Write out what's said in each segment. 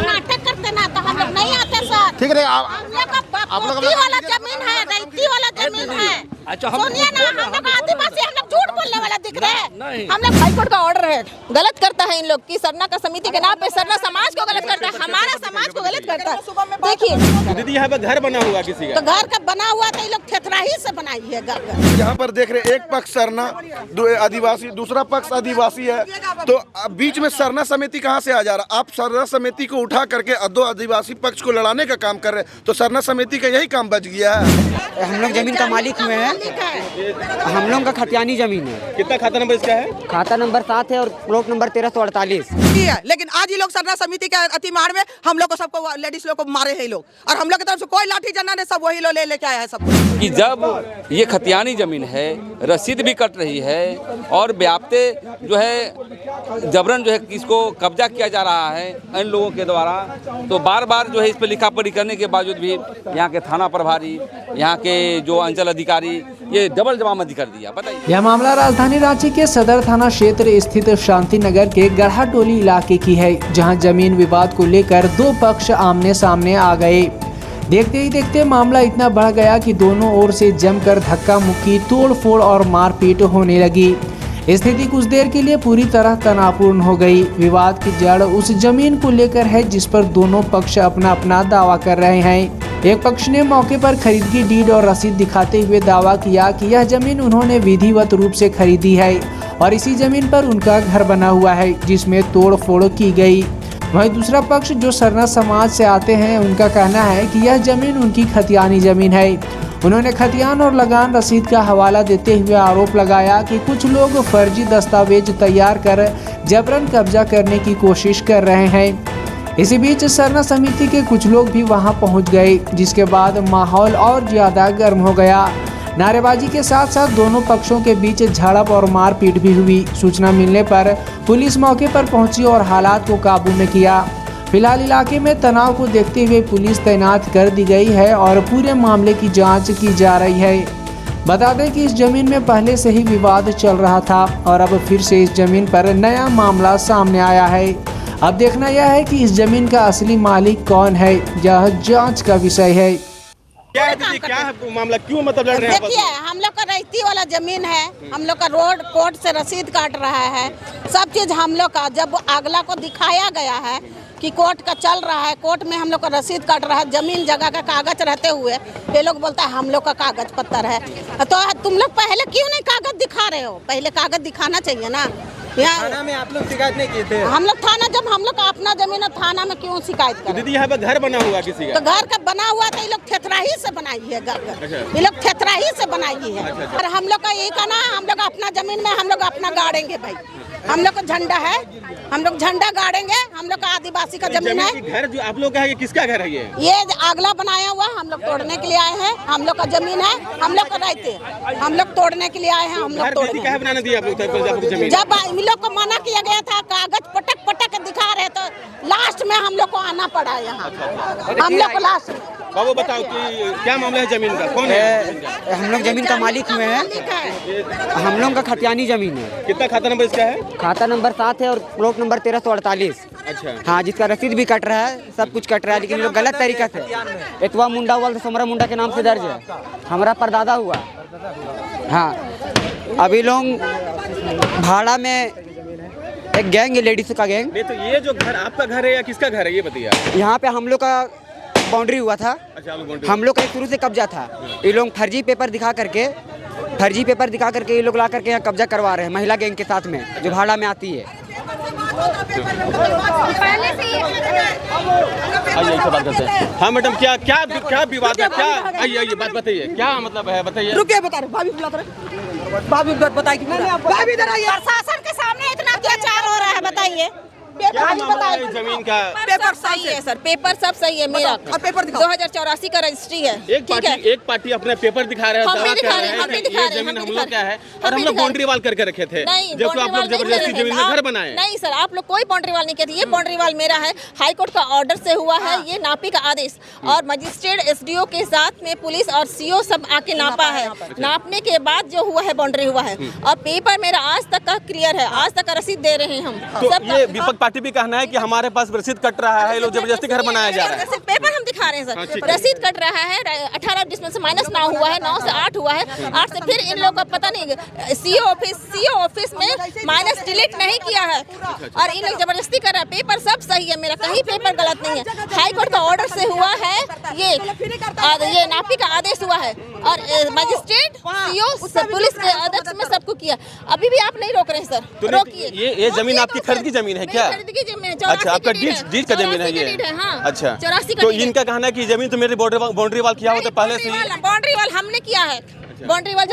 नाटक करते ना तो हम लोग नहीं आते सर। ठीक है हम लोग का प्रॉपर्टी वाला जमीन है, रैयती वाला जमीन है। अच्छा, सुनिए ना, हम लोग आदिवासी, हम लोग झूठ बोलने वाला दिख रहे हैं। हम लोग हाईकोर्ट का ऑर्डर है, गलत करता है इन लोग की सरना का समिति के नाम पे सरना समाज को गलत करता है, हमारा समाज को गलत करता है। देखिए दीदी यहाँ पे घर बना हुआ किसी का, तो घर का बना हुआ तो ये लोग थेथराही से बनाई है घर। यहाँ पर देख रहे एक पक्ष सरना आदिवासी, दूसरा पक्ष आदिवासी है, तो बीच में सरना समिति कहाँ से आ जा रहा? आप सरना समिति को उठा करके दो आदिवासी पक्ष को लड़ाने का काम कर रहे हैं, तो सरना समिति का यही काम बच गया है। हम लोग जमीन का मालिक हुए हैं, हम लोग का खतियानी जमीन है। कितना खाता नंबर इसका है? खाता नंबर 7 है और प्लॉट नंबर 1348 है। लेकिन आज ये लोग सरना समिति के अतिमार में हम लोग को सबको लेडीज लोग को मारे हैं लोग, और हम लोग की तरफ से कोई लाठी डंडा नहीं, सब वही लोग ले लेके आया है सब कि जब ये खतियानी जमीन है, रसीद भी कट रही है और व्याप्ते जो है जबरन जो है इसको कब्जा किया जा रहा है इन लोगों के द्वारा, तो बार बार जो है इस पर लिखा पढ़ी करने के बावजूद भी यहाँ के थाना प्रभारी, यहाँ के जो अंचल अधिकारी ये डबल जमामंदी कर दिया। बताइए। यह मामला राजधानी रांची के सदर थाना क्षेत्र स्थित शांति नगर के गढ़ा टोली इलाके की है, जहां जमीन विवाद को लेकर दो पक्ष आमने सामने आ गए। देखते ही देखते मामला इतना बढ़ गया कि दोनों ओर से जमकर धक्का मुक्की, तोड़फोड़ और मारपीट होने लगी। स्थिति कुछ देर के लिए पूरी तरह तनावपूर्ण हो गई। विवाद की जड़ उस जमीन को लेकर है जिस पर दोनों पक्ष अपना अपना दावा कर रहे हैं। एक पक्ष ने मौके पर खरीदगी डीड और रसीद दिखाते हुए दावा किया कि यह जमीन उन्होंने विधिवत रूप से खरीदी है और इसी जमीन पर उनका घर बना हुआ है, जिसमें तोड़ फोड़ की गई। वहीं दूसरा पक्ष जो सरना समाज से आते हैं, उनका कहना है कि यह जमीन उनकी खतियानी जमीन है। उन्होंने खतियान और लगान रसीद का हवाला देते हुए आरोप लगाया कि कुछ लोग फर्जी दस्तावेज तैयार कर जबरन कब्जा करने की कोशिश कर रहे हैं। इसी बीच सरना समिति के कुछ लोग भी वहां पहुंच गए, जिसके बाद माहौल और ज्यादा गर्म हो गया। नारेबाजी के साथ साथ दोनों पक्षों के बीच झड़प और मारपीट भी हुई। सूचना मिलने पर पुलिस मौके पर पहुंची और हालात को काबू में किया। फिलहाल इलाके में तनाव को देखते हुए पुलिस तैनात कर दी गई है और पूरे मामले की जांच की जा रही है। बता दें कि इस जमीन में पहले से ही विवाद चल रहा था और अब फिर से इस जमीन पर नया मामला सामने आया है। अब देखना यह है कि इस जमीन का असली मालिक कौन है, यह जांच का विषय है। क्या है दीदी, क्या है मामला, क्यों मतलब लड़ रहे हैं? देखिए, हम लोग का रैयती वाला जमीन है, हम लोग का रोड कोर्ट से रसीद काट रहा है, सब चीज हम लोग का जब अगला को दिखाया गया है कि कोर्ट का चल रहा है, कोर्ट में हम लोग का रसीद काट रहा है, जमीन जगह का कागज रहते हुए ये लोग बोलता है हम लोग का कागज पत्तर है। तो तुम लोग पहले क्यों नहीं कागज दिखा रहे हो? पहले कागज दिखाना चाहिए ना। थाना में आप लोग शिकायत नहीं किए थे? हम लोग थाना, जब हम लोग का अपना जमीन है, थाना में क्यों शिकायत करें? दीदी यहाँ पे घर बना हुआ किसी का, तो घर का बना हुआ तो ये लोग थेथराही से बनाई है घर, ये लोग थेथराही से बनाई है। और हम लोग का यही कहना है, हम लोग अपना जमीन में हम लोग अपना गाड़ेंगे भाई, हम लोग का झंडा है, हम लोग झंडा गाड़ेंगे। हम लोग का आदिवासी का जमीन है। घर जो आप लोग का है ये किसका घर है? ये अगला बनाया हुआ, हम लोग तोड़ने के लिए आए हैं। हम लोग का जमीन है, हम लोग का रहते, हम लोग तोड़ने के लिए आए हैं। हम लोग तोड़ने बनाने दिया आप लोग जमीन? जब इन लोग को मना किया गया था, कागज पटक पटक दिखा रहे, तो लास्ट में हम लोग को आना पड़ा यहाँ। हम लोग को लास्ट में। बाबू बताओ कि क्या मामला है जमीन का, कौन है? हम लोग जमीन का मालिक हुए हैं, हम लोग का खतियानी जमीन है। कितना खाता नंबर इसका है? खाता नंबर 7 है और प्लॉट नंबर 1348। अच्छा। हाँ, जिसका रसीद भी कट रहा है, सब कुछ कट रहा है, लेकिन लोग गलत तरीका से एतवा मुंडा वाल सोमरा मुंडा के नाम से दर्ज है, हमारा परदादा हुआ। हाँ, अभी लोग भाड़ा में एक गैंग है, लेडीज का गैंग। नहीं तो ये जो घर आपका घर है या किसका घर है ये बताइए। यहाँ पे हम लोग का बाउंड्री हुआ था। अच्छा, हम लोग का शुरू से कब्जा था। ये लोग फर्जी पेपर दिखा करके ये लोग ला करके यहाँ कब्जा करवा रहे हैं, महिला गैंग के साथ में जो भाड़ा में आती है। आइए बात करते हैं। हाँ मैडम, क्या क्या क्या विवाद है, क्या? आइए बात बताइए, क्या मतलब है, बताइए। रुकिए, बता रहे, भाभी बुला रहे, भाभी बताइए। प्रशासन के सामने इतना अत्याचार हो रहा है, बताइए। क्या मामला है जमीन का? पेपर सही है सर, पेपर सब सही है मेरा। और पेपर दिखाओ। 2084 का रजिस्ट्री है। एक पार्टी अपने पेपर दिखा रहे हैं, हम भी दावा दिखा कर रहे रहे हैं, हम भी हैं कि दिखा ये रहे हैं, जमीन हम हम भी लोग दिखा का है रहे हैं। और हम लोग बाउंड्री वॉल करके रखे थे, नहीं, जबकि आप लोग जबरदस्ती जमीन में घर बनाए। नहीं सर, आप लोग कोई बाउंड्री वाल नहीं कहते, ये बाउंड्री वाल मेरा है, हाई कोर्ट का ऑर्डर से हुआ है, ये नापी का आदेश और मजिस्ट्रेट एसडीओ के साथ में पुलिस और सीओ सब आके नापा है, नापने के बाद जो हुआ है बाउंड्री हुआ है और पेपर मेरा आज तक का क्लियर है, आज तक का रसीद दे रहे हैं हम। तो सबका- ये विपक्ष पार्टी भी कहना है कि हमारे पास रसीद कट रहा है, लोग जबरदस्ती घर बनाया जा रहा है। पेपर हम दिखा रहे हैं हाँ, सर, ठीक है। रसीद कट रहा है, 18 जिसमें से माइनस 9 हुआ है, 9 से 8 हुआ है, 8 से फिर इन लोगों का पता नहीं, सीओ ऑफिस में माइनस डिलीट नहीं किया है और इन लोग जबरदस्ती कर रहा है। पेपर सब सही है मेरा, कहीं पेपर गलत नहीं है, हाई कोर्ट का ऑर्डर से हुआ है, ये नापी का आदेश हुआ है और मजिस्ट्रेट सीओ पुलिस के आदेश में सबको किया। अभी भी आप नहीं रोक रहे हैं सर, तो रोकिए। ये जमीन आपकी खरीद की जमीन है क्या? खरीद की जमीन है, अच्छा, आपका डीड का जमीन है ये? अच्छा, 84 तो इनका कहना है कि जमीन तो मेरी बाउंड्री वॉल किया होता पहले से ही। बाउंड्री वाल हमने किया है, बाउंड्री वाल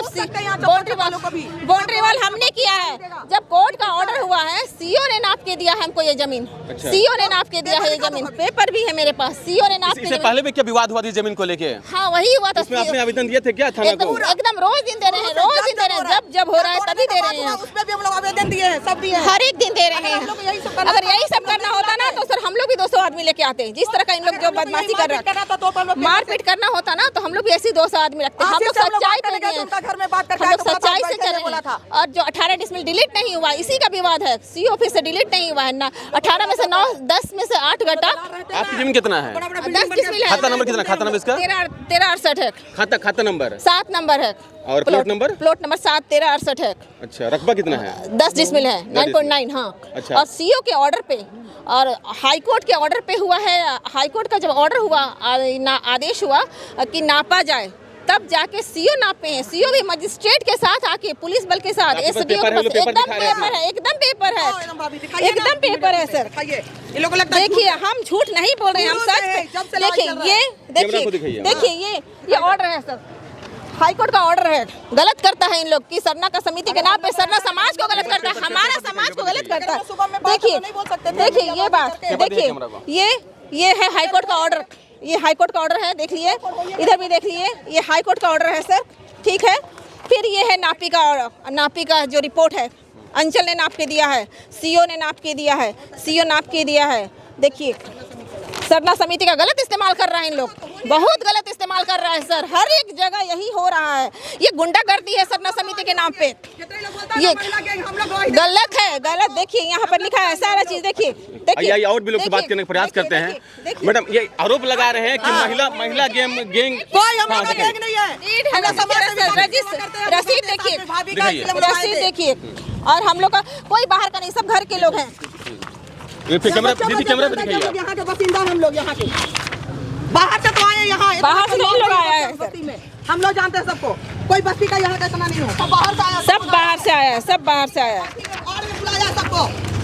बाउंड्री वाल हमने किया है। जब कोर्ट का ऑर्डर हुआ है, सीओ ने नाप के दिया है हमको ये जमीन, सीओ ने नाप के दिया है ये जमीन, पेपर भी है मेरे पास, सीओ ने नाप के इससे पहले भी क्या विवाद हुआ था जमीन को लेके? हाँ वही हुआ था। इसमें आपने आवेदन दिए थे क्या थाना को? एकदम रोज दिन दे रहे हैं, रोज दिन दे रहे हैं, जब हो रहा है तभी दे रहे हैं, उसमें भी हम लोग आवेदन दिए हैं, सब दिए हैं। हर एक दिन दे रहे हैं। अगर यही सब करना होता ना तो सर हम लोग भी 200 आदमी लेके आते हैं, जिस तरह का इन लोग जो बदमाशी कर रहे हैं, मारपीट करना होता ना तो हम लोग भी ऐसे 200 आदमी रखते हैं। हम लोग सच्चाई पे दिए, हम लोग सच्चाई से कर रहे हैं और जो 18 डिसमिल डिलीट नहीं हुआ इसी का विवाद है, सी ऑफिस से डिलीट नहीं हुआ है ना, 18 में से 9, 10 में से 8 घटा। आपकी जमीन कितना है? 10 डिसमिल है। खाता नंबर कितना? खाता नंबर इसका 1368 है। खाता नंबर 7 नंबर है और प्लॉट नंबर 7 1368 है। अच्छा, रकबा कितना है? 10 डिसमिल है, 9.9। हाँ, अच्छा। और सीओ के ऑर्डर पे और हाई कोर्ट के ऑर्डर पे हुआ है। हाई कोर्ट का जब ऑर्डर हुआ, आदेश हुआ कि नापा जाए, तब जाके सीओ नापे हैं। सीओ भी मजिस्ट्रेट के साथ आके पुलिस बल के साथ, एसडीओ के पास एकदम पेपर है, एकदम पेपर है, एकदम पेपर है सर। देखिए हम झूठ नहीं बोल रहे हैं, हम सच। देखिए ये देखिए ये ऑर्डर है सर, हाई कोर्ट का ऑर्डर है। गलत करता है इन लोग की सरना का समिति के नाम पे, सरना समाज को गलत करता है, हमारा समाज को गलत करता है। देखिए ये बात, देखिए ये है हाई कोर्ट का ऑर्डर, ये हाई कोर्ट का ऑर्डर है, देख लिए, इधर भी देख लिए, ये हाई कोर्ट का ऑर्डर है सर, ठीक है। फिर ये है नापी का जो रिपोर्ट है, अंचल ने नाप के दिया है, सीओ ने नाप के दिया है, सीओ नाप के दिया है। देखिए सरना समिति का गलत इस्तेमाल कर रहा है इन लोग, बहुत गलत इस्तेमाल कर रहा है सर, हर एक जगह यही हो रहा है। ये गुंडागर्दी है सरना समिति के नाम पे, ये गलत है, गलत। देखिए यहाँ पर लिखा है सारा चीज, देखिए और भी लोग से बात करने का प्रयास करते हैं। मैडम ये आरोप लगा रहे हैं कि महिला गैंग कोई हम लोग का गैंग नहीं है। रसीद देखिए, रसीद देखिए, और हम लोग का कोई बाहर का नहीं, सब घर के लोग हैं। कैमरा दीदी, कैमरा पे दिखाइए। यहाँ के बासिंदा हम लोग, यहाँ के बाहर से तो आए, यहाँ बाहर से नहीं लोग आया है, बस्ती में हम लोग जानते हैं सबको, कोई बस्ती का यहाँ का इतना नहीं है, सब बाहर से आया, सब बाहर से आया है, सब बाहर से आया है। और भी बुलाया सबको,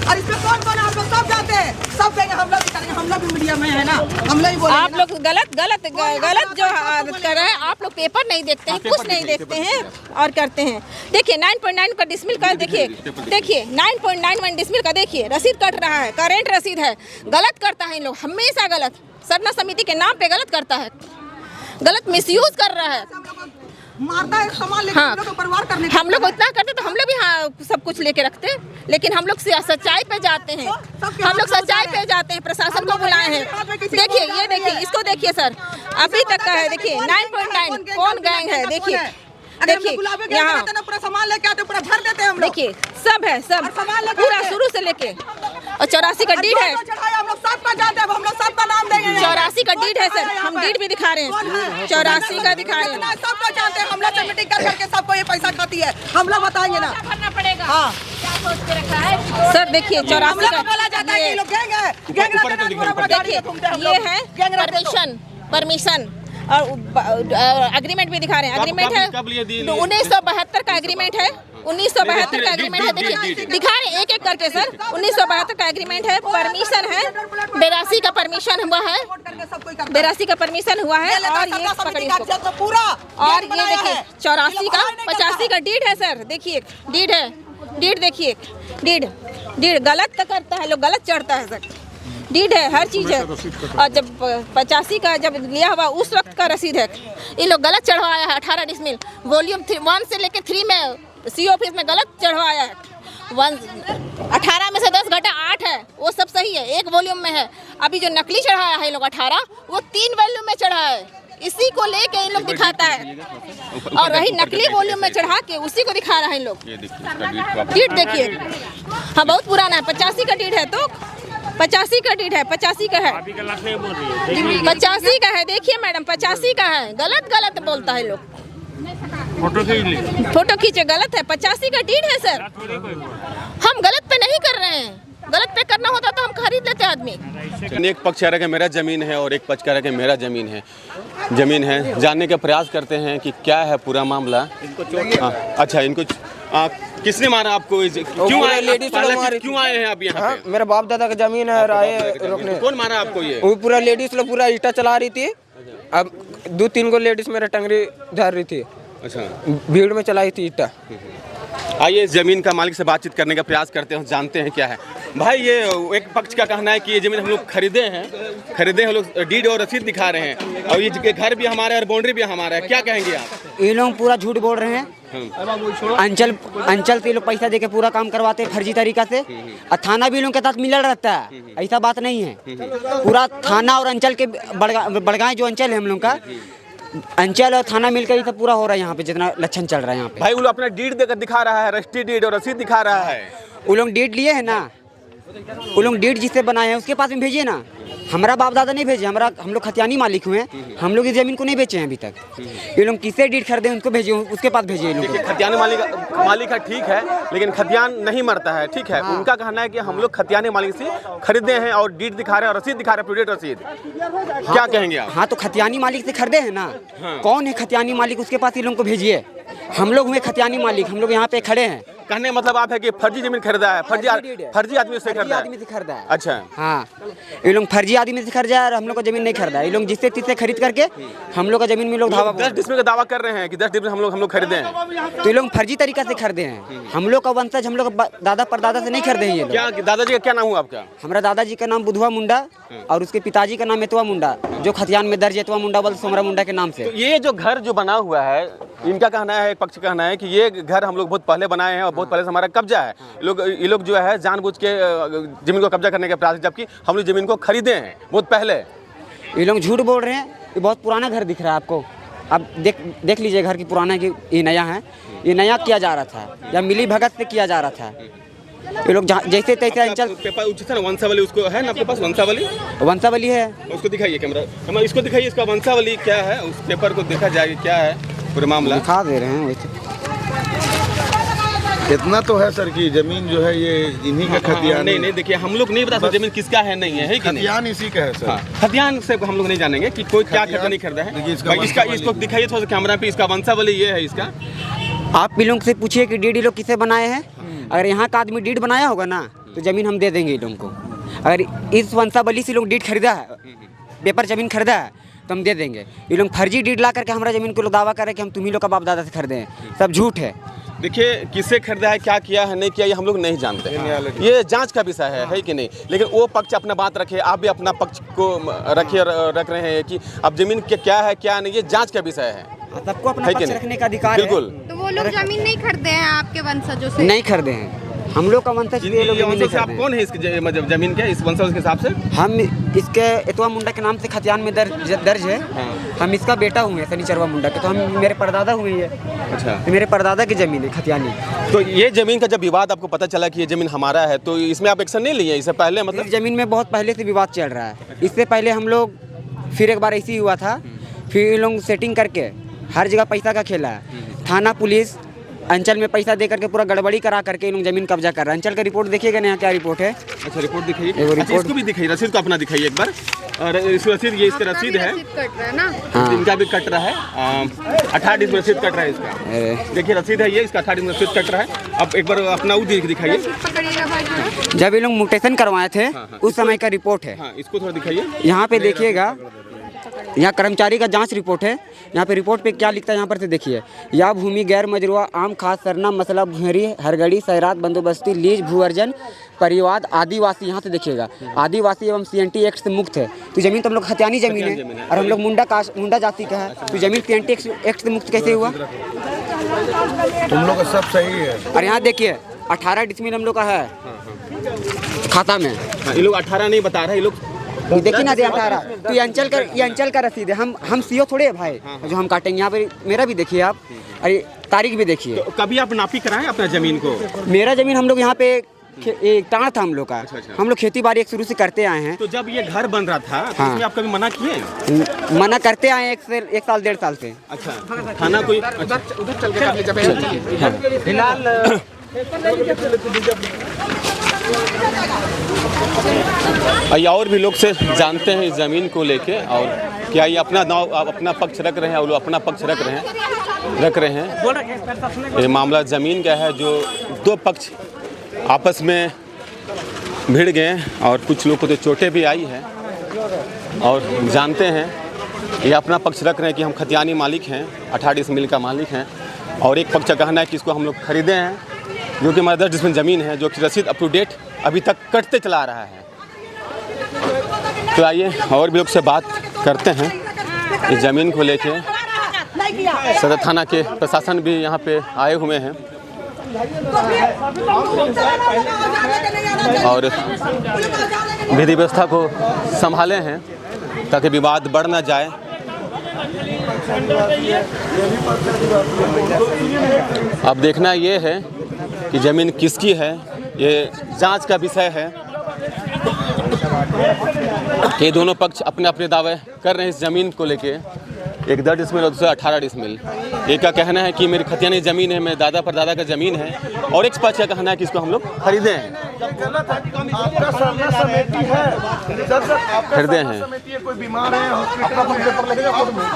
और इसमें कौन कौन है हम लोग सब जानते हैं, सब कहेंगे हम लोग भी करेंगे, हम लोग भी मीडिया में है ना, हम लोग ही बोलेंगे। आप लोग गलत जो आदत कर रहे हैं, आप लोग पेपर नहीं देखते हैं, कुछ नहीं देखते हैं और करते हैं। देखिए 9.9 का डिसमिल का, देखिए 9.91 डिसमिल का, देखिए रसीद कट रहा है, करेंट रसीद है। गलत करता है इन लोग, हमेशा गलत, सरना समिति के नाम पे गलत करता है, गलत मिसयूज कर रहा है, मारता है सामान लेके। हाँ, हम लोग को परिवार करने हम लोग इतना करते तो हम लोग भी हाँ सब कुछ लेके रखते, लेकिन हम लोग सच्चाई पे जाते हैं, हम लोग सच्चाई पे जाते हैं, प्रशासन को बुलाए हैं। देखिए ये देखिए, इसको देखिए सर, अभी तक का है, देखिए 9.9 कौन गैंग है, देखिए यहाँ पूरा सामान लेके आते, पूरा भर देते हैं हम लोग। देखिए सब है, सब पूरा शुरू से लेके, और 84 का डीड है, हम लोग सबका जानते हैं, हम लोग सबका नाम देंगे। 84 का डीड है सर, हम डीड भी दिखा रहे हैं, 84 का दिखा रहे हैं, सबको जानते हैं। हम लोग से मीटिंग कर करके सबको ये पैसा खाती है, हम लोग बताएंगे ना, भरना पड़ेगा। हाँ सर देखिए 84 का बोला जाता है कि लोग गैंग है, गैंग देखिए ये है परमिशन और एग्रीमेंट भी दिखा रहे हैं, एग्रीमेंट है 1972 का एग्रीमेंट है, 1972 का एग्रीमेंट है, देखिए दिखा रहे हैं एक एक करके सर। 1972 का एग्रीमेंट है, परमिशन है, 82 का परमिशन हुआ है, 82 का परमिशन हुआ है, और ये पकड़िए इसको पूरा, और ये देखिए 84 का 85 का डीड है सर, देखिए डीड है, डीड देखिए, डीड डीड गलत करता है, लोग गलत चढ़ता है सर। डीड है, हर चीज़ है। और जब 85 का जब लिया हुआ उस वक्त का रसीद है। ये लोग गलत चढ़वाया है 18 डिसमिल वॉल्यूम 1 से लेके 3 में सी ऑफिस में गलत चढ़वाया है। 18 में से 10 घटा 8 है, वो सब सही है, 1 वॉल्यूम में है। अभी जो नकली चढ़ाया है ये लोग 18, वो 3 वॉल्यूम में चढ़ा है। इसी को लेके इन लोग दिखाता है, और रही नकली वॉल्यूम में चढ़ा के उसी को दिखा रहा है इन लोग। डीड देखिए, हाँ बहुत पुराना है, 85 का डीड है, तो 85 का डीड है, 85 का है, 85 का है। देखिए मैडम 85 का है, गलत बोलता है लोग। फोटो खींचे, गलत है, 85 का डीड है सर। हम गलत पे नहीं कर रहे हैं, गलत पे करना होता तो हम खरीद लेते आदमी। एक पक्ष कह रहा है कि मेरा ज़मीन है और एक पक्ष कह रहा है कि मेरा ज़मीन है। जानने का प्रयास करते हैं कि क्या है पूरा मामला। अच्छा, इनको किसने मारा आपको? क्यों आए लेडीज? क्यों आए हैं आप यहाँ पे? मेरा बाप दादा का जमीन है, आए रोकने। कौन मारा आपको? ये वो पूरा लेडीज लोग पूरा ईटा चला रही थी। अब 2-3 को लेडीज मेरा टंगरी धर रही थी। अच्छा, भीड़ में चलाई थी ईटा। आइए ज़मीन का मालिक से बातचीत करने का प्रयास करते हैं, जानते हैं क्या है। भाई, ये एक पक्ष का कहना है कि ये ज़मीन हम लोग खरीदे हैं, लोग डीड और रसीद दिखा रहे हैं, और ये घर भी हमारा है और बाउंड्री भी हमारा है। क्या कहेंगे आप? ये लोग पूरा झूठ बोल रहे हैं। अंचल से लोग पैसा देके पूरा काम करवाते हैं फर्जी तरीका से, और थाना भी लोगों के साथ मिलल रहता है। ऐसा बात नहीं है, पूरा थाना और अंचल के बड़गाएं जो अंचल है हम लोग का, अंचल और थाना मिलकर ये सब पूरा हो रहा है यहाँ पे, जितना लक्षण चल रहा है यहाँ पे। भाई, वो लोग अपना डीड देकर दिखा रहा है, रजिस्ट्री डीड और रसीद दिखा रहा है। वो लोग डीड लिए है ना, वो लोग डीड जिससे बनाए हैं उसके पास में भेजिए ना। हमारा बाप दादा नहीं भेजे, हम लोग खतियानी मालिक हुए हैं, हम लोग इस जमीन को नहीं बेचे हैं अभी तक। ये लोग किससे डीड खरीदे उनको भेजिए, उसके पास भेजिए। देखिए, खतियानी मालिक है, ठीक है, लेकिन खतियान नहीं मरता है, ठीक है। उनका कहना है कि हम लोग खतियानी मालिक से खरीदे हैं और डीड दिखा रहे हैं और रसीद दिखा रहे हैं, प्रूडेड रसीद। क्या कहेंगे आप? हाँ, तो खतियानी मालिक से खरीदे हैं ना। कौन है खतियानी मालिक, उसके पास ये लोगों को भेजिए। हम लोग हुए खतियानी मालिक, हम लोग यहाँ पे खड़े हैं। कहने मतलब आप है कि फर्जी जमीन खरीदा है, फर्जी आदमी से खरीदा है। अच्छा, हाँ, ये लोग फर्जी आदमी से खरीदा है और हम लोग का जमीन नहीं खरीदा है। ये लोग जिससे तिससे खरीद करके हम लोग का जमीन में लोग 10 डिसमिल का दावा कर रहे हैं कि 10 डिसमिल हम लोग खरीदे हैं। तो ये लोग फर्जी तरीका से खरीदे हैं। हम लोग का वंशज, हम लोग दादा परदादा से नहीं खरीदे हैं ये लोग। क्या दादाजी का क्या नाम हुआ आपका? हमारा दादाजी का नाम बुधवा मुंडा और उसके पिताजी का नाम एतवा मुंडा, जो खतियान में दर्ज एतवा मुंडा बोल सोमरा मुंडा के नाम से। तो ये जो घर जो बना हुआ है, इनका कहना है, एक पक्ष कहना है कि ये घर हम लोग बहुत पहले बनाए हैं और बहुत पहले से हमारा कब्जा है। ये लोग जो है जानबूझ के जमीन को कब्जा करने का प्रयास, जबकि हम लोग जमीन को खरीदे हैं बहुत पहले। ये लोग झूठ बोल रहे हैं। ये बहुत पुराना घर दिख रहा है आपको। अब देख लीजिए घर की पुराना की ये नया है। ये नया किया जा रहा था या मिली भगत से किया जा रहा था। ये लोग जैसे तैसे अंचल पेपर वंशावली उसको है ना आपके पास? वंशावली है, उसको दिखाइए, कैमरा इसको दिखाइए, इसका वंशावली क्या है, उस पेपर को देखा जाए क्या है पूरा मामला। दिखा दे रहे हैं वैसे। इतना तो है सर कि जमीन जो है ये इन्हीं का खतियान। नहीं, देखिए, हम लोग नहीं बता सकते जमीन किसका है, नहीं है कि नहीं? खतियान इसी का है सर। खतियान से हम लोग नहीं जानेंगे कि कोई क्या खतियान नहीं खरीदा है। इसको दिखाइए थोड़ा सा कैमरा पे, इसका वंशावली ये है इसका। आप भी लोग से पूछिए कि डीड लोग किसे बनाए हैं। अगर यहाँ का आदमी डीड बनाया होगा ना तो जमीन हम दे देंगे इन लोगों को। अगर इस वंशावली से लोग डीड खरीदा है, पेपर जमीन खरीदा है, तो हम दे देंगे। ये लोग फर्जी डीड ला करके हमारा जमीन को लोग दावा कर रहे हैं कि हम तुम्ही लोग का बाप दादा से खरीदे हैं। सब झूठ है। देखिए, किससे खरीदा है, क्या किया है, नहीं किया, ये हम लोग नहीं जानते। ये जांच का विषय है कि नहीं? लेकिन वो पक्ष अपना बात रखे, आप भी अपना पक्ष को रख रहे हैं कि अब जमीन क्या है क्या नहीं, ये जांच का विषय है। सबको अपना पक्ष रखने का अधिकार है। बिल्कुल। तो वो लोग जमीन नहीं खरीदे हैं आपके वंशजों से? नहीं खरीदे हैं, हम लोग का वंशज। आप कौन है इसके जमीन के, इस वंशज के हिसाब से? हम इसके एतवा मुंडा के नाम से खतियान में दर्ज है। हम इसका बेटा हुए शनिचरवा मुंडा के, तो हम मेरे परदादा हुए हैं। अच्छा, तो मेरे परदादा की जमीन है खतियानी। तो ये जमीन का जब विवाद आपको पता चला कि ये जमीन हमारा है, तो इसमें आप एक्शन नहीं लिए इससे पहले? मतलब इस जमीन में बहुत पहले से विवाद चल रहा है। इससे पहले हम लोग फिर एक बार ऐसे ही हुआ था, फिर ये लोग सेटिंग करके हर जगह पैसा का खेला है। थाना पुलिस अंचल में पैसा दे करके पूरा गड़बड़ी करा करके लोग जमीन कब्जा कर रहे हैं। अंचल का रिपोर्ट देखिएगा ना, क्या रिपोर्ट है। अच्छा, रिपोर्ट दिखाइए। इसको भी दिखाइए, रसीद को अपना दिखाइए एक बार। और इस रसीद, ये इसका रसीद है ना, इनका भी कट रहा है। 18 डिसमिल रसीद कट रहा है इसका। देखिए, रसीद है ये, इसका 18 डिसमिल रसीद कट रहा है। अब एक बार अपना दिखाइए। जब ये लोग म्यूटेशन करवाए थे उस समय का रिपोर्ट है। इसको थोड़ा दिखाइए। यहाँ पे देखिएगा, यहाँ कर्मचारी का जांच रिपोर्ट है। यहाँ पे रिपोर्ट पे क्या लिखता है यहाँ पर से देखिए। या भूमि गैर मजरूआ आम खास सरना मसला भुहरी हरगड़ी सैरात बंदोबस्ती लीज भू अर्जन परिवाद आदिवासी। यहाँ से देखिएगा आदिवासी एवं CNT एक्ट से मुक्त है। तो जमीन तो हम लोग हथियानी जमीन है और हम लोग मुंडा जाति का है, तो जमीन CNT एक्ट से मुक्त कैसे हुआ? तुम लोग का सब सही है। और यहाँ देखिए 18 डिसमिल हम लोग का है खाता में। ये लोग 18 नहीं बता रहे, ये लोग देखिए ना 18। तो ये अंचल का रसीद है। हम CO थोड़े है भाई जो हम काटेंगे। यहाँ पे मेरा भी देखिए आप, अरे तारीख भी देखिए। तो कभी आप नापी कराएं अपना जमीन को? मेरा जमीन हम लोग यहाँ पे एक टाण था हम लोग का। हम लोग खेती बाड़ी एक शुरू से करते आए हैं। तो जब ये घर बन रहा था तो इसमें आप कभी मना किए? मना करते आए 1 साल 1.5 साल से। अच्छा, थाना कोई उधर चल के फिलहाल और भी लोग से जानते हैं इस ज़मीन को लेके, और क्या ये अपना पक्ष रख रहे हैं और अपना पक्ष रख रहे हैं। ये मामला ज़मीन का है जो दो पक्ष आपस में भिड़ गए और कुछ लोग को तो चोटें भी आई है। और जानते हैं ये अपना पक्ष रख रहे हैं कि हम खतियानी मालिक हैं, 18 डिसमिल का मालिक हैं, और एक पक्ष का कहना है कि इसको हम लोग खरीदे हैं, जो कि हमारा 10 डिसमिल ज़मीन है, जो कि रसीद अप टू डेट अभी तक कटते चला रहा है। तो आइए और भी लोग से बात करते हैं इस ज़मीन को लेके। सदर थाना के प्रशासन भी यहाँ पे आए हुए हैं और विधि व्यवस्था को संभाले हैं ताकि विवाद बढ़ ना जाए। अब देखना ये है कि ज़मीन किसकी है, ये जांच का विषय है कि दोनों पक्ष अपने अपने दावे कर रहे हैं इस ज़मीन को लेके। एक 10 डिसमिल और दूसरा 18 डिसमिल। एक का कहना है कि मेरी खतियानी ज़मीन है, मेरे दादा परदादा का ज़मीन है, और एक पक्ष का कहना है कि इसको हम लोग खरीदे हैं। खरीदे हैं। कोई बीमार है,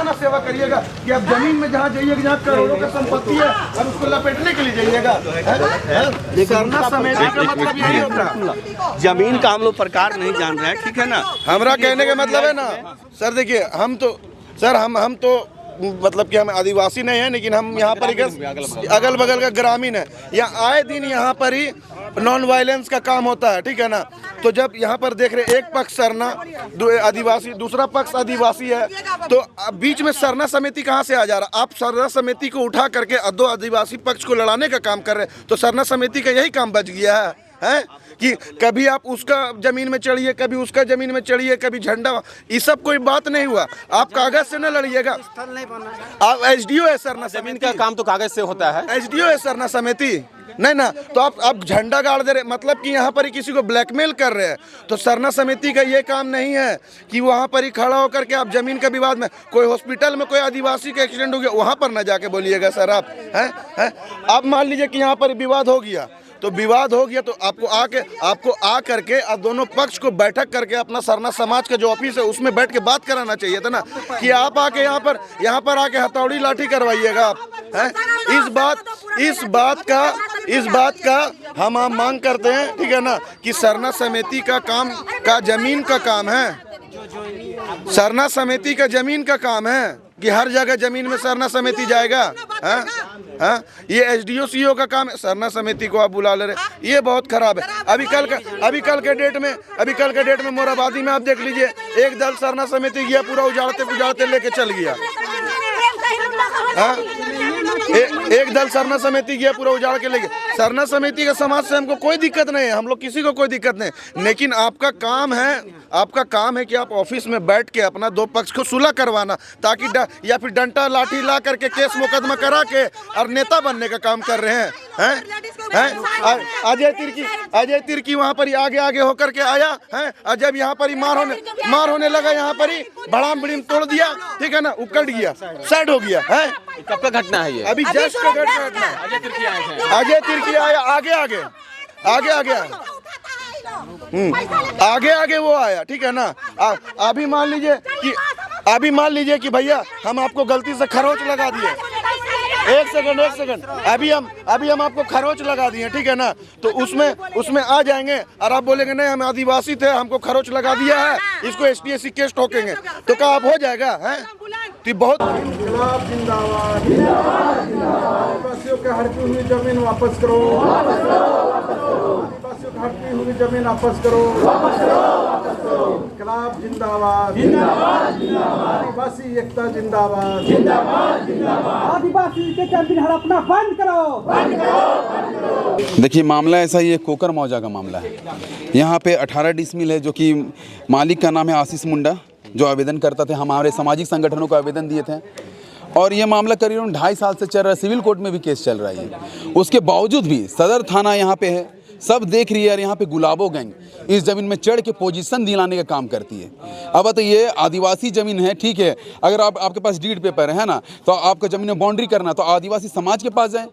ना सेवा करिएगा कि आप जमीन में जहाँ जाइएगा, जहाँ करोड़ों की संपत्ति है, और उसको लपेटने के लिए जाइएगा। सरना समिति का मतलब यही होता है। जमीन का हम लोग प्रकार नहीं जान रहे हैं, ठीक है ना। हमारा कहने का मतलब है ना सर, देखिए हम तो मतलब कि हम आदिवासी नहीं हैं, लेकिन हम यहाँ पर अगल बगल का ग्रामीण है। यहाँ आए दिन यहाँ पर ही नॉन वायलेंस का काम होता है, ठीक है ना। तो जब यहाँ पर देख रहे एक पक्ष सरना आदिवासी, दूसरा पक्ष आदिवासी है, तो बीच में सरना समिति कहाँ से आ जा रहा? आप सरना समिति को उठा करके दो आदिवासी पक्ष को लड़ाने का काम कर रहे हैं। तो सरना समिति का यही काम बच गया है कि कभी आप उसका ज़मीन में चढ़िए, कभी उसका ज़मीन में चढ़िए, कभी झंडा, ये सब कोई बात नहीं हुआ। आप कागज़ से न लड़िएगा। आप SDO है सरना ज़मीन का काम तो कागज़ से होता है। SDO है सरना समिति नहीं ना, तो आप झंडा गाड़ दे रहे, मतलब कि यहाँ पर ही किसी को ब्लैकमेल कर रहे हैं। तो सरना समिति का ये काम नहीं है कि वहाँ पर ही खड़ा होकर के आप ज़मीन का विवाद में, कोई हॉस्पिटल में कोई आदिवासी का एक्सीडेंट हो गया, वहाँ पर ना जाके बोलिएगा सर आप हैं। आप मान लीजिए कि यहाँ पर विवाद हो गया, तो विवाद हो गया तो आपको आ करके अब दोनों पक्ष को बैठक करके अपना सरना समाज का जो ऑफिस है उसमें बैठ के बात कराना चाहिए था ना, कि आप आके यहाँ पर आके हथौड़ी लाठी करवाइएगा आप हैं। इस बात का हम मांग करते हैं, ठीक है ना, कि सरना समिति का ज़मीन का काम है। सरना समिति का ज़मीन का काम है कि हर जगह ज़मीन में सरना समिति जाएगा। ये SDO CO का काम है। सरना समिति को आप बुला ले रहे, ये बहुत खराब है। अभी कल के डेट में मोराबादी में आप देख लीजिए, एक दल सरना समिति गया, पूरा उजाड़ते लेके चल गया। एक दल सरना समिति गया, पूरा उजाड़ के ले गया। सरना समिति का समाज से हमको कोई दिक्कत नहीं है, हम लोग किसी को कोई दिक्कत नहीं, लेकिन आपका काम है कि आप ऑफिस में बैठ के अपना दो पक्ष को सुलह करवाना, ताकि या फिर डंडा लाठी ला करके केस मुकदमा करा के और नेता बनने का काम कर रहे हैं। अजय तिर्की वहाँ पर ही आगे होकर के आया है, और जब यहाँ पर ही मार होने लगा, यहाँ पर ही बड़ाम बड़ीम तोड़ दिया, ठीक है ना, उकड़ गया, साइड हो गया है। कब का घटना है ये? अभी जस्ट का घटना। अजय तिर्की आया आगे वो आया, ठीक है ना। अभी मान लीजिए कि भैया हम आपको गलती से खरोच लगा दिए, एक सेकंड अभी हम आपको खरोच लगा दिए, ठीक है ना, तो उसमें आ जाएंगे और आप बोलेंगे नहीं हम आदिवासी थे, हमको खरोच लगा दिया है, इसको STSC केस ठोकेंगे, तो क्या आप हो जाएगा है? तो बहुत आदिवासियों के हड़पी हुई जमीन वापस करो, आदिवासियों की हड़पी हुई जमीन वापस करो, इनकलाब जिंदाबाद, आदिवासी एकता जिंदाबाद, आदिवासी के जमीन हड़पना बंद करो। देखिए मामला ऐसा ही है, कोकर मौजा का मामला है। यहाँ पे 18 डिसमिल है, जो कि मालिक का नाम है आशीष मुंडा, जो आवेदन करता थे, हमारे सामाजिक संगठनों को आवेदन दिए थे, और ये मामला करीबन 2.5 साल से चल रहा है। सिविल कोर्ट में भी केस चल रहा है। उसके बावजूद भी सदर थाना यहाँ पे है, सब देख रही है, और यहाँ पे गुलाबो गैंग इस ज़मीन में चढ़ के पोजीशन दिलाने का काम करती है। अब तो ये आदिवासी ज़मीन है, ठीक है, अगर आपके पास डीड पेपर है ना, तो आपको ज़मीन में बाउंड्री करना तो आदिवासी समाज के पास जाए।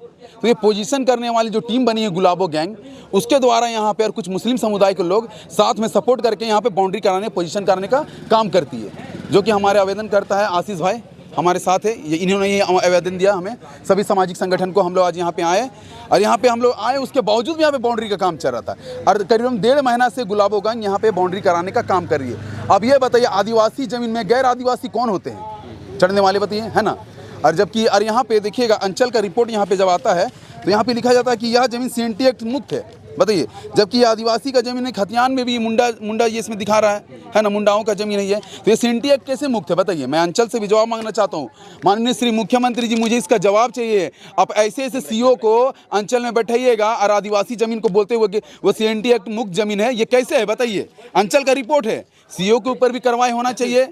तो ये पोजीशन करने वाली जो टीम बनी है गुलाबो गैंग, उसके द्वारा यहाँ पे और कुछ मुस्लिम समुदाय के लोग साथ में सपोर्ट करके यहाँ पे बाउंड्री कराने, पोजीशन कराने का काम करती है, जो कि हमारे आवेदन करता है आशीष भाई हमारे साथ है। ये इन्होंने ये आवेदन दिया हमें, सभी सामाजिक संगठन को। हम लोग आज यहाँ पे आए, और यहाँ पे हम लोग आए, उसके बावजूद भी यहाँ पे बाउंड्री का काम चल रहा था, और करीबन 1.5 महीना से गुलाबो गैंग यहाँ पे बाउंड्री कराने का काम कर रही है। अब ये बताइए, आदिवासी ज़मीन में गैर आदिवासी कौन होते हैं चढ़ने वाले, बताइए, है ना। और जबकि और यहाँ पे देखिएगा अंचल का रिपोर्ट यहाँ पे जब आता है तो यहाँ पे लिखा जाता है कि यह ज़मीन CNT एक्ट मुक्त है, बताइए, जबकि आदिवासी का ज़मीन है। खतियान में भी मुंडा ये इसमें दिखा रहा है ना, मुंडाओं का ज़मीन है ये, तो ये CNT एक्ट कैसे मुक्त है, बताइए। मैं अंचल से भी जवाब मांगना चाहता हूँ। माननीय श्री मुख्यमंत्री जी, मुझे इसका जवाब चाहिए। आप ऐसे CO को अंचल में बैठाइएगा और आदिवासी ज़मीन को बोलते हुए कि वो CNT एक्ट मुक्त ज़मीन है, ये कैसे है, बताइए। अंचल का रिपोर्ट है, CO के ऊपर भी कार्रवाई होना चाहिए।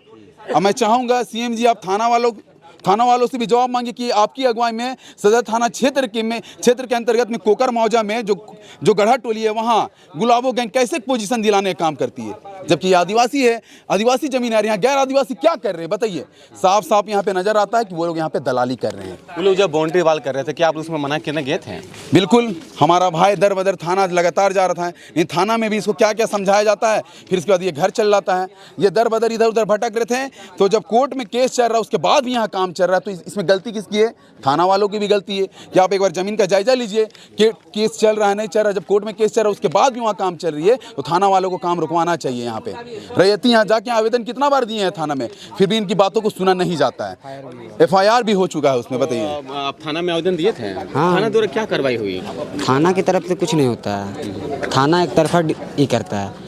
और मैं चाहूँगा CM जी, आप थाना वालों से भी जवाब मांगे कि आपकी अगुवाई में सदर थाना क्षेत्र के अंतर्गत में कोकर मौजा में जो गढ़ा टोली है, वहाँ गुलाबो गैंग कैसे पोजीशन दिलाने का काम करती है, जबकि आदिवासी है, आदिवासी जमीन है। यहाँ गैर आदिवासी क्या कर रहे हैं, बताइए। साफ यहाँ पे नजर आता है कि वो लोग यहाँ पे दलाली कर रहे हैं। वो लोग जब बाउंड्री वाल कर रहे थे, क्या आप उसमें मना करने गए थे? बिल्कुल, हमारा भाई दर बदर थाना लगातार जा रहा था, नहीं थाना में भी इसको क्या क्या समझाया जाता है, फिर इसके बाद ये घर चल जाता है। ये दर बदर इधर उधर भटक रहे थे, तो जब कोर्ट में केस चल रहा है उसके बाद भी यहाँ काम चल रहा है, तो इसमें गलती किसकी है? थाना वालों की भी गलती है कि आप एक बार जमीन का जायजा लीजिए कि केस चल रहा है नहीं चल रहा। जब कोर्ट में केस चल रहा है उसके बाद भी वहाँ काम चल रही है, तो थाना वालों को काम रुकवाना चाहिए। यहाँ पे रैयती यहाँ जाके आवेदन कितना बार दिए हैं थाना में, फिर भी इनकी बातों को सुना नहीं जाता है। FIR भी हो चुका है उसमें, बताइए। आप थाना में आवेदन दिए थे? हाँ। थाना द्वारा क्या कार्रवाई हुई? थाना की तरफ से कुछ नहीं होता है, थाना एक तरफा ही करता है।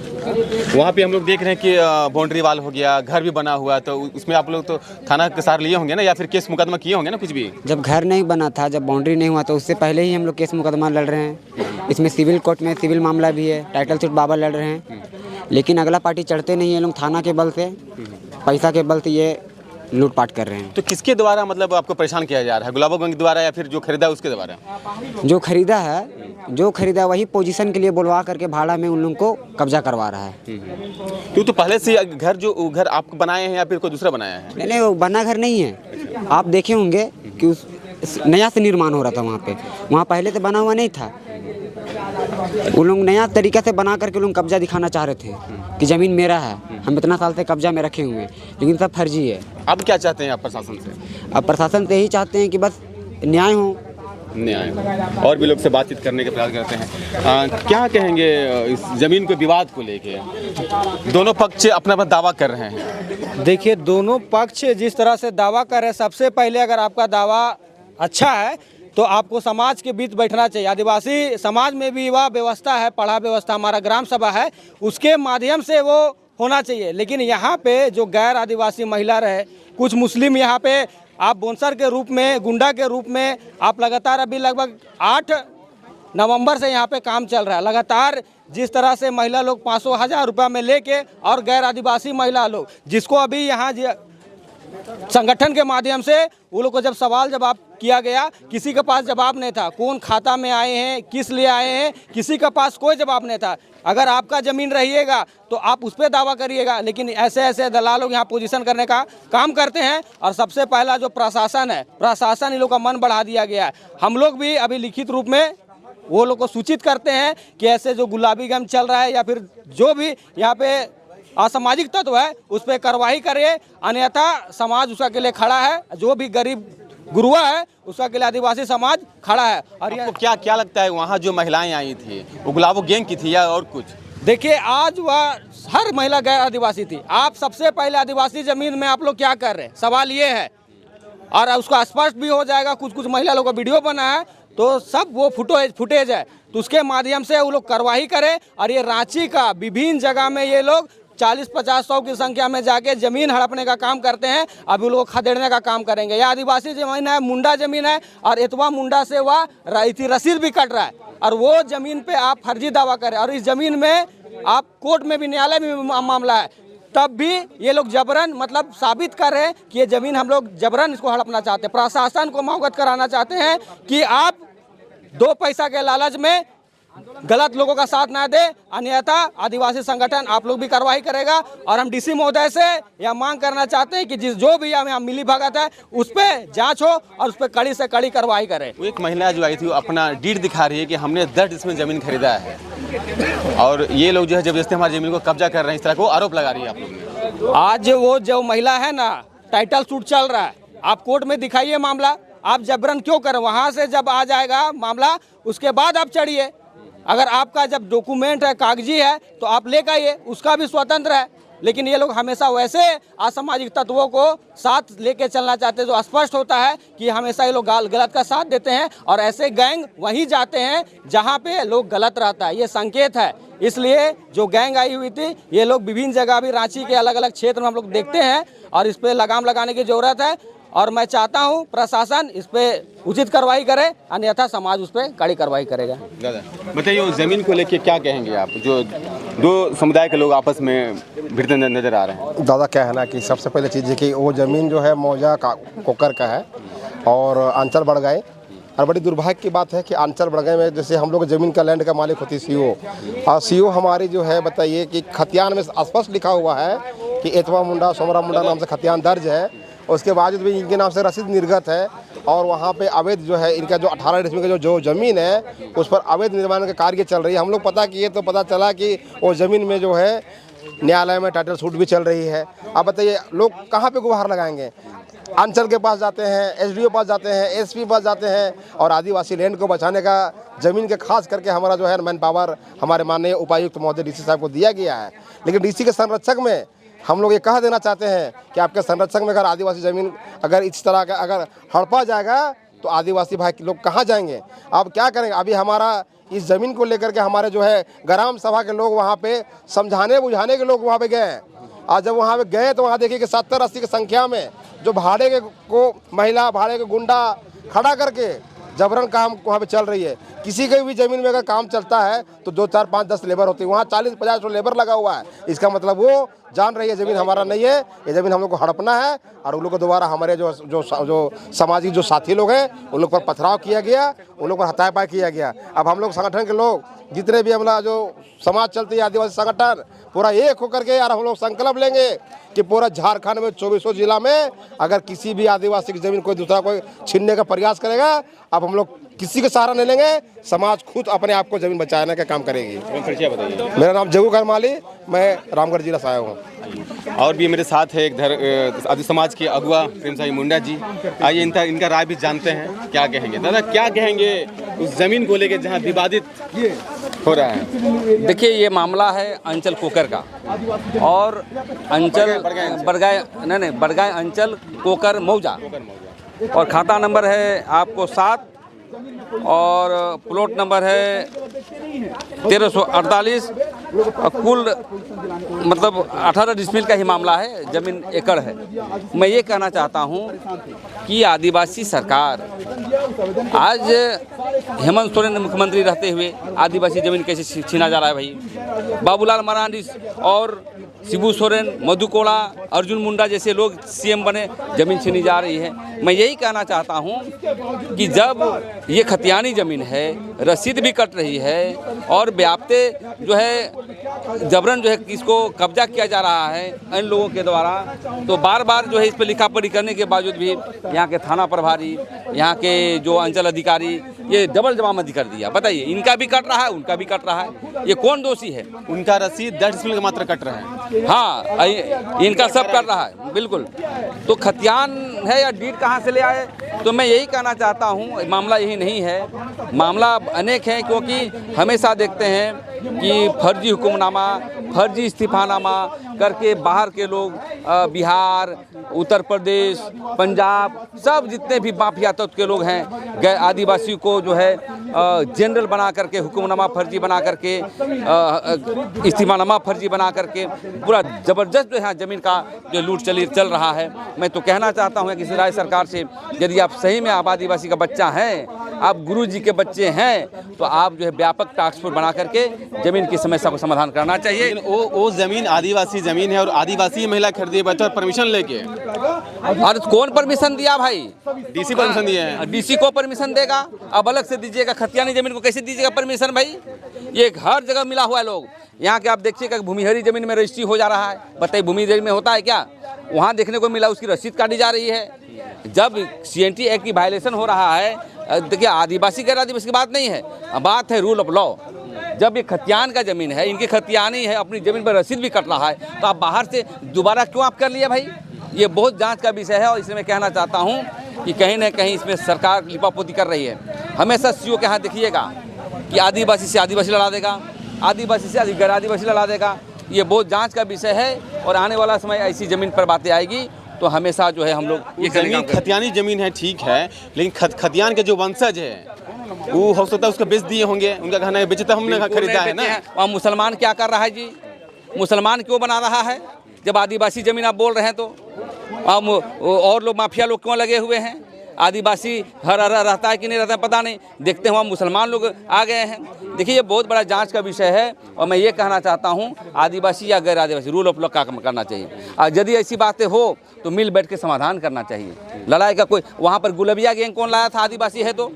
वहाँ पे हम लोग देख रहे हैं कि बाउंड्री वाल हो गया, घर भी बना हुआ, तो उसमें आप लोग तो थाना के साथ लिए होंगे ना, या फिर केस मुकदमा किए होंगे ना कुछ भी? जब घर नहीं बना था, जब बाउंड्री नहीं हुआ, तो उससे पहले ही हम लोग केस मुकदमा लड़ रहे हैं। इसमें सिविल कोर्ट में सिविल मामला भी है, टाइटल सूट बाबा लड़ रहे हैं, लेकिन अगला पार्टी चढ़ते नहीं है। लोग थाना के बल से, पैसा के बल से ये लूटपाट कर रहे हैं। तो किसके द्वारा मतलब आपको परेशान किया जा रहा है? गुलाबो गैंग द्वारा या फिर जो खरीदा उसके द्वारा? जो खरीदा वही पोजीशन के लिए बुलवा करके भाड़ा में उन लोगों को कब्जा करवा रहा है। तो पहले से घर आपको बनाए हैं या फिर कोई दूसरा बनाया है? नहीं, वो बना घर नहीं है। आप देखे होंगे कि उस नया से निर्माण हो रहा था वहाँ पे, वहाँ पहले से बना हुआ नहीं था। उन लोग नया तरीका से बना करके लोग कब्जा दिखाना चाह रहे थे कि ज़मीन मेरा है, हम इतना साल से कब्जा में रखे हुए हैं, लेकिन सब फर्जी है। अब क्या चाहते हैं आप प्रशासन से? अब प्रशासन से यही चाहते हैं कि बस न्याय हो। और भी लोग से बातचीत करने का प्रयास करते हैं। क्या कहेंगे इस ज़मीन को विवाद को लेके? दोनों पक्ष अपना दावा कर रहे हैं। देखिए, दोनों पक्ष जिस तरह से दावा कर रहे हैं, सबसे पहले अगर आपका दावा अच्छा है तो आपको समाज के बीच बैठना चाहिए। आदिवासी समाज में भी वह व्यवस्था है, पढ़ा व्यवस्था, हमारा ग्राम सभा है, उसके माध्यम से वो होना चाहिए। लेकिन यहाँ पे जो गैर आदिवासी महिला रहे, कुछ मुस्लिम यहाँ पे आप बोनसर के रूप में, गुंडा के रूप में आप लगातार अभी लगभग 8 नवंबर से यहाँ पे काम चल रहा है। लगातार जिस तरह से महिला लोग 500,000 रुपये में लेके, और गैर आदिवासी महिला लोग जिसको अभी यहाँ संगठन के माध्यम से वो लोग को जब सवाल जवाब किया गया, किसी के पास जवाब नहीं था। कौन खाता में आए हैं, किस लिए आए हैं, किसी के पास कोई जवाब नहीं था। अगर आपका ज़मीन रहिएगा तो आप उस पर दावा करिएगा, लेकिन ऐसे दलाल लोग यहाँ पोजीशन करने का काम करते हैं। और सबसे पहला जो प्रशासन है, प्रशासन इन लोग का मन बढ़ा दिया गया है। हम लोग भी अभी लिखित रूप में वो लोग को सूचित करते हैं कि ऐसे जो गुलाबी गैंग चल रहा है या फिर जो भी यहाँ पे असामाजिक तत्व है उस पर कार्रवाई करिए, अन्यथा समाज उसका के लिए खड़ा है। जो भी गरीब गुरुआ है उसका के लिए आदिवासी समाज खड़ा है। और आपको क्या क्या लगता है वहाँ जो महिलाएं आई थी वो गुलाबो गैंग की थी या और कुछ? देखिए आज वह हर महिला गैर आदिवासी थी। आप सबसे पहले आदिवासी जमीन में आप लोग क्या कर रहे हैं, सवाल ये है। और उसका स्पष्ट भी हो जाएगा, कुछ कुछ महिला लोगों का वीडियो बना है तो सब वो फुटेज है, तो उसके माध्यम से वो लोग कार्रवाई करें। और ये रांची का विभिन्न जगह में ये लोग 40-50-100 की संख्या में जाके जमीन हड़पने का काम करते हैं। अब वो लोग खदेड़ने का काम करेंगे। यह आदिवासी जमीन है, मुंडा जमीन है और एतवा मुंडा से वह रसीद भी कट रहा है। और वो जमीन पे आप फर्जी दावा करें और इस जमीन में आप कोर्ट में भी, न्यायालय में भी मामला है, तब भी ये लोग जबरन मतलब साबित कर रहे हैं कि ये जमीन हम लोग जबरन इसको हड़पना चाहते हैं। प्रशासन को अवगत कराना चाहते हैं कि आप 2 पैसा के लालच में गलत लोगों का साथ ना दे, अन्यथा आदिवासी संगठन आप लोग भी कार्रवाई करेगा। और हम डीसी महोदय से यह मांग करना चाहते हैं कि जो भी यहाँ मिली भगत है उस पर जांच हो और उस पर कड़ी से कड़ी कार्रवाई करें। वो एक महिला जो आई थी वो अपना डीड दिखा रही है कि हमने 10 डिसमिल जमीन खरीदा है और ये लोग जो है जबरदस्ती हमारी जमीन को कब्जा कर रहे हैं, इस तरह को आरोप लगा रही है आप लोग। आज वो जो महिला है ना, टाइटल सूट चल रहा है, आप कोर्ट में दिखाइए मामला। आप जबरन क्यों करें? वहाँ से जब आ जाएगा मामला उसके बाद आप चढ़िए। अगर आपका जब डॉक्यूमेंट है, कागजी है, तो आप लेकर आइए, उसका भी स्वतंत्र है। लेकिन ये लोग हमेशा वैसे असामाजिक तत्वों को साथ लेके चलना चाहते हैं, जो स्पष्ट होता है कि हमेशा ये लोग गलत का साथ देते हैं और ऐसे गैंग वहीं जाते हैं जहां पे लोग गलत रहता है। ये संकेत है। इसलिए जो गैंग आई हुई थी ये लोग विभिन्न जगह भी रांची के अलग अलग क्षेत्र में हम लोग देखते हैं और इस पर लगाम लगाने की ज़रूरत है। और मैं चाहता हूं प्रशासन इस पे उचित कार्रवाई करे, अन्यथा समाज उस पर कड़ी कार्रवाई करेगा। दादा बताइए, जमीन को लेके क्या कहेंगे आप, जो 2 समुदाय के लोग आपस में भिड़ते नजर आ रहे हैं? दादा क्या है ना कि सबसे पहले चीज़ है कि वो ज़मीन जो है मौजा कोकर का है और अंचल बढ़ गए। और बड़ी दुर्भाग्य की बात है कि अंचल बढ़ गए में जैसे हम लोग ज़मीन का लैंड का मालिक होती सीओ, और सीओ हमारी जो है बताइए कि खतियान में स्पष्ट लिखा हुआ है कि एतवा मुंडा सोमरा मुंडा नाम से खतियान दर्ज है। उसके बावजूद भी इनके नाम से रसीद निर्गत है और वहाँ पे अवैध जो है इनका जो 18 डिसमिल का जो ज़मीन है उस पर अवैध निर्माण का कार्य चल रही है। हम लोग पता किए तो पता चला कि वो ज़मीन में जो है न्यायालय में टाइटल सूट भी चल रही है। अब बताइए लोग कहाँ पे गुहार लगाएंगे? अंचल के पास जाते हैं, एसडीओ पास जाते हैं, एसपी पास जाते हैं और आदिवासी लैंड को बचाने का ज़मीन के खास करके हमारा जो है मैन पावर हमारे माननीय उपायुक्त महोदय डीसी साहब को दिया गया है। लेकिन डीसी के संरक्षक में हम लोग ये कह देना चाहते हैं कि आपके संरक्षक में अगर आदिवासी ज़मीन अगर इस तरह का अगर हड़पा जाएगा तो आदिवासी भाई लोग कहाँ जाएंगे? अब क्या करेंगे? अभी हमारा इस ज़मीन को लेकर के हमारे जो है ग्राम सभा के लोग वहाँ पे समझाने बुझाने के लोग वहाँ पे गए हैं। आज जब वहाँ पे गए तो वहाँ देखिए कि 70-80 की संख्या में जो भाड़े के को महिला भाड़े के गुंडा खड़ा करके जबरन काम वहाँ पे चल रही है। किसी के भी ज़मीन में अगर काम चलता है तो 2, 4, 5, 10 लेबर होती है, वहाँ 40-50 लेबर लगा हुआ है। इसका मतलब वो जान रही है ज़मीन हमारा नहीं है, ये ज़मीन हम लोग को हड़पना है। और उन लोग को दोबारा हमारे जो सामाजिक जो साथी लोग हैं उन लोग पर पथराव किया गया, उन लोग पर हत्यापाई किया गया। अब हम लोग संगठन के लोग जितने भी हमारा जो समाज चलती है आदिवासी संगठन पूरा एक होकर के यार हम लोग संकल्प लेंगे कि पूरा झारखंड में 2400 जिला में अगर किसी भी आदिवासी की ज़मीन कोई दूसरा कोई छीनने का प्रयास करेगा, अब हम लोग किसी का सहारा नहीं लेंगे, समाज खुद अपने आप को ज़मीन बचाने का काम करेगी। मेरा नाम जगू करमाली, मैं रामगढ़ जिला से आया हूँ। और भी मेरे साथ है एक आदि समाज के अगुआ प्रेम साई मुंडा जी। आइए इनका राय भी जानते हैं, क्या कहेंगे। दादा क्या कहेंगे उस ज़मीन को लेके जहाँ विवादित हो रहा है? देखिए ये मामला है अंचल कोकर का और अंचल बड़गाय अंचल कोकर मौजा और खाता नंबर है आपको 7 और प्लॉट नंबर है 1348 और कुल मतलब 18 डिसमिल का ही मामला है, ज़मीन एकड़ है। मैं ये कहना चाहता हूँ कि आदिवासी सरकार आज हेमंत सोरेन मुख्यमंत्री रहते हुए आदिवासी ज़मीन कैसे छीना जा रहा है भाई। बाबूलाल मरांडी और शिबू सोरेन, मधु कोड़ा, अर्जुन मुंडा जैसे लोग सीएम बने, ज़मीन छीनी जा रही है। मैं यही कहना चाहता हूँ कि जब ये खतियानी ज़मीन है, रसीद भी कट रही है और व्याप्ते जो है जबरन जो है इसको कब्जा किया जा रहा है इन लोगों के द्वारा, तो बार बार जो है इस पर लिखा पढ़ी करने के बावजूद भी यहाँ के थाना प्रभारी, यहाँ के जो अंचल अधिकारी ये डबल जमामती कर दिया। बताइए, इनका भी कट रहा है, उनका भी कट रहा है, ये कौन दोषी है? उनका रसीद 10 डिसमिल का मात्र कट रहा है। हाँ, इनका सब कर रहा है बिल्कुल। तो खतियान है या डीड कहाँ से ले आए, तो मैं यही कहना चाहता हूँ मामला यही नहीं है, मामला अनेक है। क्योंकि हमेशा देखते हैं कि फर्जी हुक्मनामा, फर्जी इस्तीफानामा करके बाहर के लोग बिहार, उत्तर प्रदेश, पंजाब, सब जितने भी माफिया तत्व के लोग हैं, गैर आदिवासी को जो है जनरल बना करके, हुक्मनामा फर्जी बना करके, इस्तीफानामा फर्जी बना करके पूरा ज़बरदस्त जो है ज़मीन का जो लूट चल रहा है। मैं तो कहना चाहता हूँ कि राज्य सरकार से, यदि आप सही में आप आदिवासी का बच्चा हैं, आप गुरु जी के बच्चे हैं, तो आप जो है व्यापक टास्क फोर्स बना करके ज़मीन की समस्या को समाधान करना चाहिए। वो ज़मीन आदिवासी ज़मीन है और आदिवासी महिला खरीदी बच्चा परमिशन लेके, और कौन परमिशन दिया भाई? डीसी परमिशन दिए हैं। डीसी को परमिशन देगा, अब अलग से दीजिएगा। खतियानी ज़मीन को कैसे दीजिएगा परमिशन भाई? ये हर जगह मिला हुआ है लोग। यहाँ के आप देखिएगा भूमिहरी ज़मीन में रजिस्ट्री हो जा रहा है। बताइए भूमि ज़मीन में होता है क्या? वहाँ देखने को मिला उसकी रसीद काटी जा रही है। जब CNT एक्ट की वायलेशन हो रहा है, देखिए आदिवासी गैर आदिवासी की बात नहीं है, बात है रूल ऑफ लॉ। जब ये खतियान का ज़मीन है, इनकी खतियानी है, अपनी ज़मीन पर रसीद भी कट रहा है, तो आप बाहर से दोबारा क्यों आप कर लिए भाई? ये बहुत जांच का विषय है। और इसलिए मैं कहना चाहता हूँ कि कहीं ना कहीं इसमें सरकार लिपापोती कर रही है। हमेशा CO के हाथ देखिएगा कि आदिवासी से आदिवासी लड़ा देगा, आदिवासी से गैर आदिवासी लड़ा देगा। ये बहुत जांच का विषय है और आने वाला समय ऐसी ज़मीन पर बातें आएगी तो हमेशा जो है हम लोग ये ज़मीन खतियानी ज़मीन है, ठीक है, लेकिन खतियान के जो वंशज है वो हो सकता है उसको बेच दिए होंगे, उनका कहना है बेचता हमने खरीदा है ना। वहाँ मुसलमान क्या कर रहा है जी? मुसलमान क्यों बना रहा है? जब आदिवासी ज़मीन आप बोल रहे हैं तो और लोग माफिया लोग क्यों लगे हुए हैं? आदिवासी हर रहता है कि नहीं रहता है पता नहीं, देखते हैं वहाँ मुसलमान लोग आ गए हैं। देखिए ये बहुत बड़ा जांच का विषय है और मैं ये कहना चाहता हूँ आदिवासी या गैर आदिवासी रूल ऑफ लॉ का करना चाहिए। और यदि ऐसी बातें हो तो मिल बैठ के समाधान करना चाहिए। लड़ाई का कोई वहाँ पर गुलेबिया गैंग कौन लाया था? आदिवासी है तो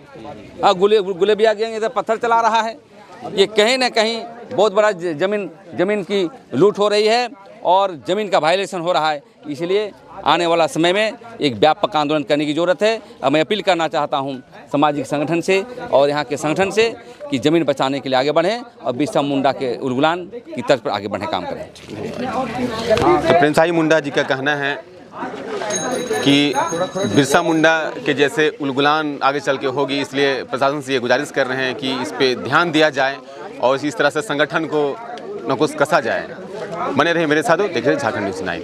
गुलेबिया गैंग इधर पत्थर चला रहा है। ये कहीं ना कहीं बहुत बड़ा ज़मीन की लूट हो रही है और ज़मीन का वायलेशन हो रहा है। इसलिए आने वाला समय में एक व्यापक आंदोलन करने की ज़रूरत है। और मैं अपील करना चाहता हूं सामाजिक संगठन से और यहाँ के संगठन से कि ज़मीन बचाने के लिए आगे बढ़ें और बिरसा मुंडा के उलगुलान की तर्ज पर आगे बढ़ने काम करें। तो प्रेम साई मुंडा जी का कहना है कि बिरसा मुंडा के जैसे उलगुलान आगे चल के होगी, इसलिए प्रशासन से ये गुजारिश कर रहे हैं कि इस पे ध्यान दिया जाए और इस तरह से संगठन को न कुछ कसा जाए। बने रहे मेरे साथ, देख रहे झारखंड न्यूज़ 9।